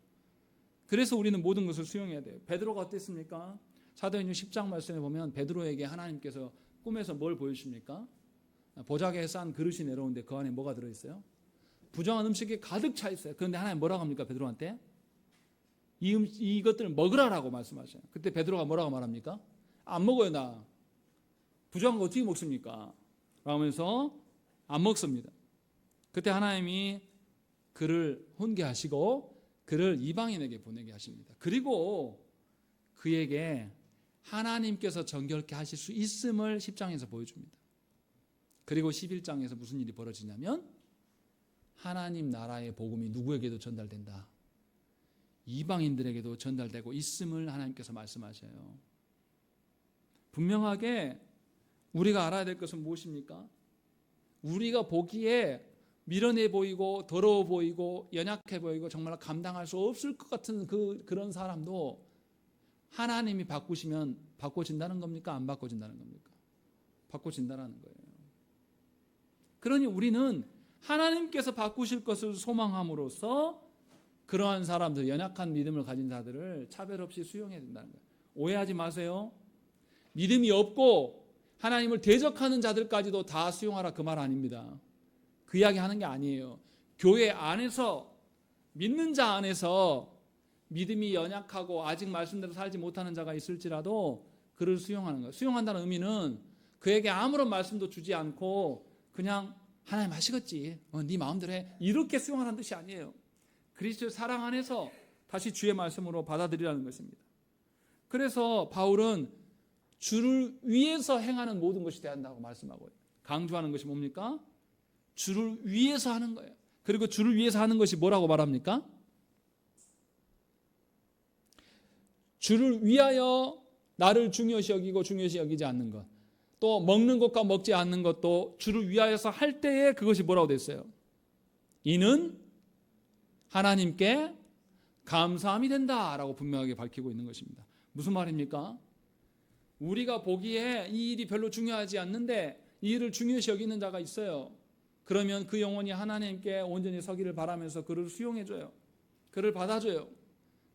그래서 우리는 모든 것을 수용해야 돼요. 베드로가 어땠습니까? 사도행전 10장 말씀에 보면 베드로에게 하나님께서 꿈에서 뭘 보여주십니까? 보자기에 싼 그릇이 내려오는데 그 안에 뭐가 들어있어요? 부정한 음식이 가득 차 있어요. 그런데 하나님 뭐라고 합니까? 베드로한테 이것들을 먹으라라고 말씀하셔요. 그때 베드로가 뭐라고 말합니까? 안 먹어요. 나 부정한 거 어떻게 먹습니까? 라면서 안 먹습니다. 그때 하나님이 그를 훈계하시고 그를 이방인에게 보내게 하십니다. 그리고 그에게 하나님께서 정결케 하실 수 있음을 10장에서 보여줍니다. 그리고 11장에서 무슨 일이 벌어지냐면 하나님 나라의 복음이 누구에게도 전달된다. 이방인들에게도 전달되고 있음을 하나님께서 말씀하셔요. 분명하게 우리가 알아야 될 것은 무엇입니까? 우리가 보기에 미련해 보이고 더러워 보이고 연약해 보이고 정말 감당할 수 없을 것 같은 그런 사람도 하나님이 바꾸시면 바꿔진다는 겁니까? 안 바꿔진다는 겁니까? 바꿔진다는 거예요. 그러니 우리는 하나님께서 바꾸실 것을 소망함으로써 그러한 사람들, 연약한 믿음을 가진 자들을 차별 없이 수용해야 된다는 거예요. 오해하지 마세요. 믿음이 없고 하나님을 대적하는 자들까지도 다 수용하라 그 말 아닙니다. 그 이야기 하는 게 아니에요. 교회 안에서, 믿는 자 안에서 믿음이 연약하고 아직 말씀대로 살지 못하는 자가 있을지라도 그를 수용하는 거예요. 수용한다는 의미는 그에게 아무런 말씀도 주지 않고 그냥 하나님 하시겠지, 네 마음대로 해, 이렇게 수용하라는 뜻이 아니에요. 그리스도의 사랑 안에서 다시 주의 말씀으로 받아들이라는 것입니다. 그래서 바울은 주를 위해서 행하는 모든 것이 돼야 한다고 말씀하고 강조하는 것이 뭡니까? 주를 위해서 하는 거예요. 그리고 주를 위해서 하는 것이 뭐라고 말합니까? 주를 위하여 나를 중요시 여기고 중요시 여기지 않는 것, 또 먹는 것과 먹지 않는 것도 주를 위하여서 할 때에 그것이 뭐라고 됐어요? 이는 하나님께 감사함이 된다라고 분명하게 밝히고 있는 것입니다. 무슨 말입니까? 우리가 보기에 이 일이 별로 중요하지 않는데 이 일을 중요시 여기는 자가 있어요. 그러면 그 영혼이 하나님께 온전히 서기를 바라면서 그를 수용해줘요. 그를 받아줘요.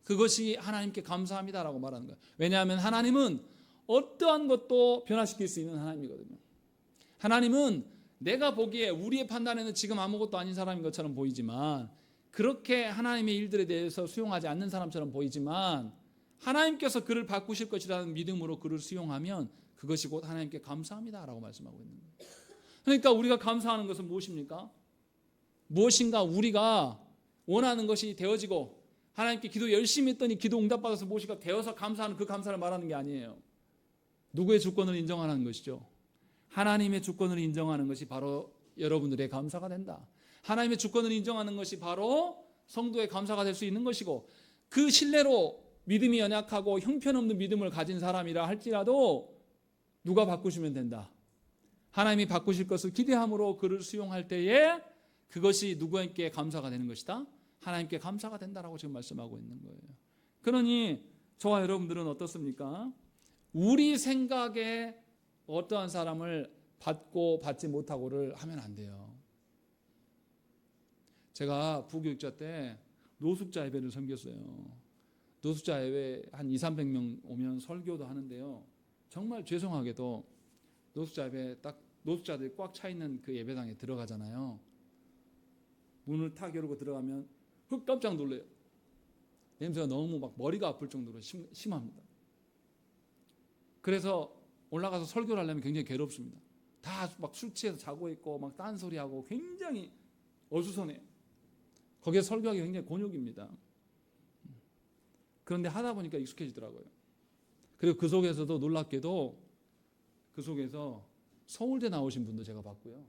그것이 하나님께 감사합니다라고 말하는 거예요. 왜냐하면 하나님은 어떠한 것도 변화시킬 수 있는 하나님이거든요. 하나님은 내가 보기에 우리의 판단에는 지금 아무것도 아닌 사람인 것처럼 보이지만, 그렇게 하나님의 일들에 대해서 수용하지 않는 사람처럼 보이지만, 하나님께서 그를 바꾸실 것이라는 믿음으로 그를 수용하면 그것이 곧 하나님께 감사합니다라고 말씀하고 있는 거예요. 그러니까 우리가 감사하는 것은 무엇입니까? 무엇인가 우리가 원하는 것이 되어지고 하나님께 기도 열심히 했더니 기도 응답받아서 무엇인가 되어서 감사하는 그 감사를 말하는 게 아니에요. 누구의 주권을 인정하는 것이죠? 하나님의 주권을 인정하는 것이 바로 여러분들의 감사가 된다. 하나님의 주권을 인정하는 것이 바로 성도의 감사가 될 수 있는 것이고, 그 신뢰로 믿음이 연약하고 형편없는 믿음을 가진 사람이라 할지라도 누가 바꾸시면 된다. 하나님이 바꾸실 것을 기대함으로 그를 수용할 때에 그것이 누구에게 감사가 되는 것이다? 하나님께 감사가 된다라고 지금 말씀하고 있는 거예요. 그러니 저와 여러분들은 어떻습니까? 우리 생각에 어떠한 사람을 받고 받지 못하고를 하면 안 돼요. 제가 부교육자 때 노숙자 예배를 섬겼어요. 노숙자 예배 한 200~300명 오면 설교도 하는데요. 정말 죄송하게도 노숙자 예배 딱 노숙자들이 꽉 차 있는 그 예배당에 들어가잖아요. 문을 탁 열고 들어가면 깜짝 놀래요. 냄새가 너무 막 머리가 아플 정도로 심합니다. 그래서 올라가서 설교를 하려면 굉장히 괴롭습니다. 다 막 술 취해서 자고 있고 막 딴소리하고 굉장히 어수선해요. 거기에 설교하기 굉장히 곤욕입니다. 그런데 하다 보니까 익숙해지더라고요. 그리고 그 속에서도 놀랍게도 그 속에서 서울대 나오신 분도 제가 봤고요.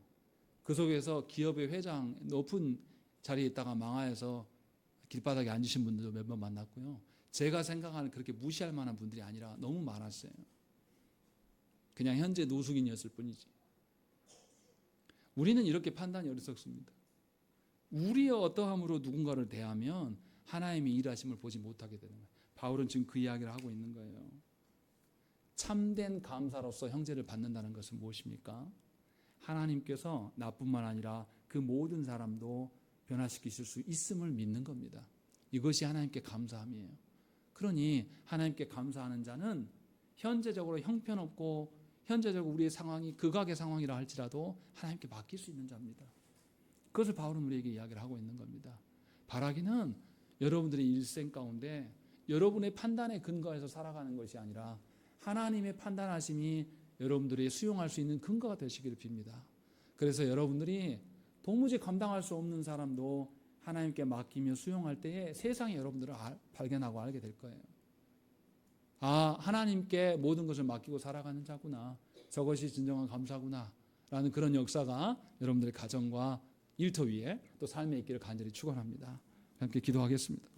그 속에서 기업의 회장 높은 자리에 있다가 망하여서 길바닥에 앉으신 분들도 몇 번 만났고요. 제가 생각하는 그렇게 무시할 만한 분들이 아니라 너무 많았어요. 그냥 현재 노숙인이었을 뿐이지. 우리는 이렇게 판단이 어리석습니다. 우리의 어떠함으로 누군가를 대하면 하나님의 일하심을 보지 못하게 되는 거예요. 바울은 지금 그 이야기를 하고 있는 거예요. 참된 감사로서 형제를 받는다는 것은 무엇입니까? 하나님께서 나뿐만 아니라 그 모든 사람도 변화시키실 수 있음을 믿는 겁니다. 이것이 하나님께 감사함이에요. 그러니 하나님께 감사하는 자는 현재적으로 형편없고 현재적으로 우리의 상황이 극악의 상황이라 할지라도 하나님께 맡길 수 있는 자입니다. 그것을 바울은 우리에게 이야기를 하고 있는 겁니다. 바라기는 여러분들의 일생 가운데 여러분의 판단에 근거해서 살아가는 것이 아니라 하나님의 판단하심이 여러분들이 수용할 수 있는 근거가 되시기를 빕니다. 그래서 여러분들이 도무지 감당할 수 없는 사람도 하나님께 맡기며 수용할 때에 세상이 여러분들을 발견하고 알게 될 거예요. 하나님께 모든 것을 맡기고 살아가는 자구나. 저것이 진정한 감사구나. 라는 그런 역사가 여러분들의 가정과 일터 위에 또 삶에 있기를 간절히 축원합니다. 함께 기도하겠습니다.